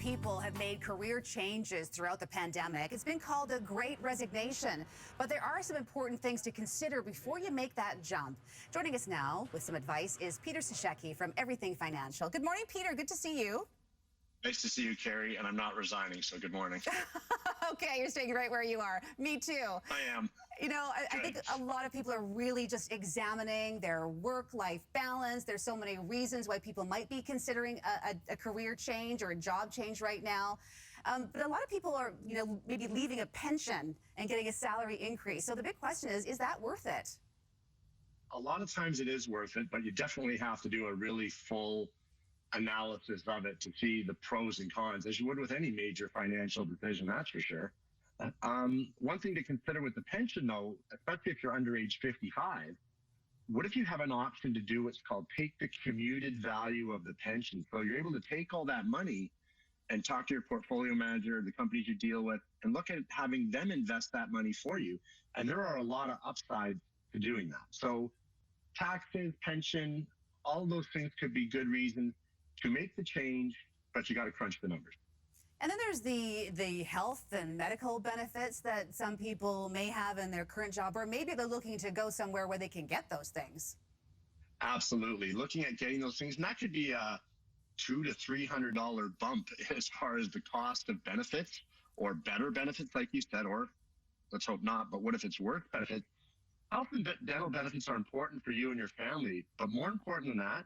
people have made career changes throughout the pandemic. It's been called a great resignation, but there are some important things to consider before you make that jump. Joining us now with some advice is Peter Sashecki from Everything Financial. Good morning, Peter. Good to see you. Nice to see you, Carrie, and I'm not resigning, so good morning. Okay, you're staying right where you are. Me too. I am. You know, I think a lot of people are really just examining their work-life balance. There's so many reasons why people might be considering a career change or a job change right now. But a lot of people are, maybe leaving a pension and getting a salary increase. So the big question is that worth it? A lot of times it is worth it, but you definitely have to do a really full analysis of it to see the pros and cons, as you would with any major financial decision, that's for sure. One thing to consider with the pension, though, especially if you're under age 55, what if you have an option to do what's called take the commuted value of the pension? So you're able to take all that money and talk to your portfolio manager, the companies you deal with, and look at having them invest that money for you. And there are a lot of upsides to doing that. So taxes, pension, all of those things could be good reasons to make the change, but you got to crunch the numbers. And then there's the health and medical benefits that some people may have in their current job, or maybe they're looking to go somewhere where they can get those things. Absolutely. Looking at getting those things, and that could be a $200 to $300 bump as far as the cost of benefits or better benefits, like you said, or let's hope not, but what if it's worse benefits? Health and dental benefits are important for you and your family, but more important than that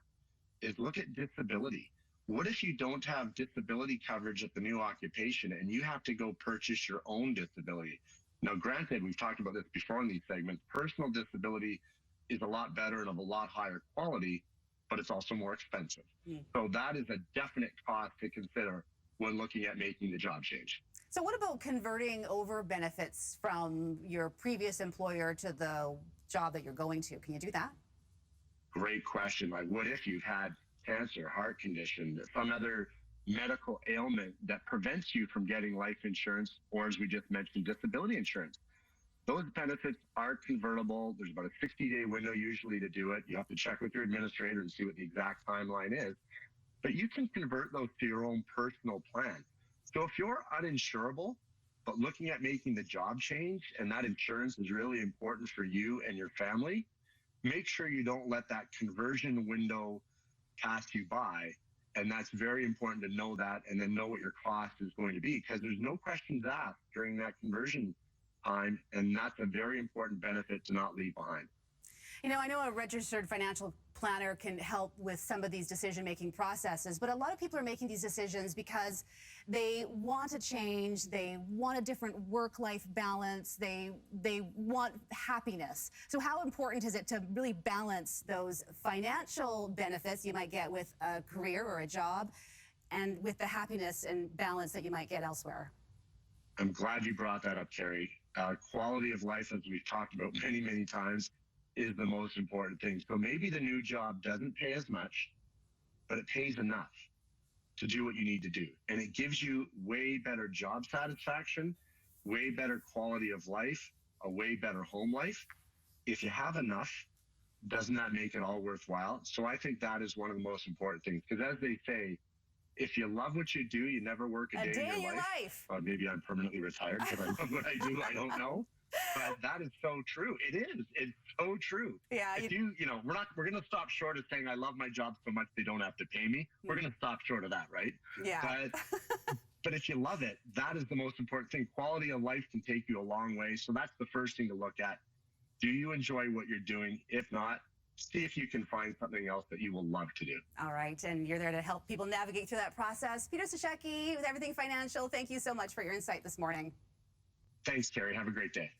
is look at disability. What if you don't have disability coverage at the new occupation and you have to go purchase your own disability? Now, granted, we've talked about this before in these segments, personal disability is a lot better and of a lot higher quality, but it's also more expensive. So that is a definite cost to consider when looking at making the job change. So what about converting over benefits from your previous employer to the job that you're going to? Can you do that? Great question. Like, what if you've had cancer, heart condition, some other medical ailment that prevents you from getting life insurance, or as we just mentioned, disability insurance? Those benefits are convertible. There's about a 60-day window usually to do it. You have to check with your administrator and see what the exact timeline is. But you can convert those to your own personal plan. So if you're uninsurable, but looking at making the job change, and that insurance is really important for you and your family, make sure you don't let that conversion window pass you by. And that's very important to know that, and then know what your cost is going to be, because there's no questions asked during that conversion time. And that's a very important benefit to not leave behind. You know, I know a registered financial planner can help with some of these decision-making processes, but a lot of people are making these decisions because they want a change, they want a different work-life balance, they want happiness. So how important is it to really balance those financial benefits you might get with a career or a job and with the happiness and balance that you might get elsewhere? I'm glad you brought that up, Carrie. Quality of life, as we've talked about many, many times, is the most important thing. So maybe the new job doesn't pay as much, but it pays enough to do what you need to do. And it gives you way better job satisfaction, way better quality of life, a way better home life. If you have enough, doesn't that make it all worthwhile? So I think that is one of the most important things. Because as they say, if you love what you do, you never work a day in your life. Maybe I'm permanently retired because I love what I do. I don't know. But that is so true. It is. It's so true. Yeah. If we're going to stop short of saying I love my job so much they don't have to pay me. We're going to stop short of that, right? Yeah. But if you love it, that is the most important thing. Quality of life can take you a long way. So that's the first thing to look at. Do you enjoy what you're doing? If not, see if you can find something else that you will love to do. All right. And you're there to help people navigate through that process. Peter Sashecki with Everything Financial, thank you so much for your insight this morning. Thanks, Carrie. Have a great day.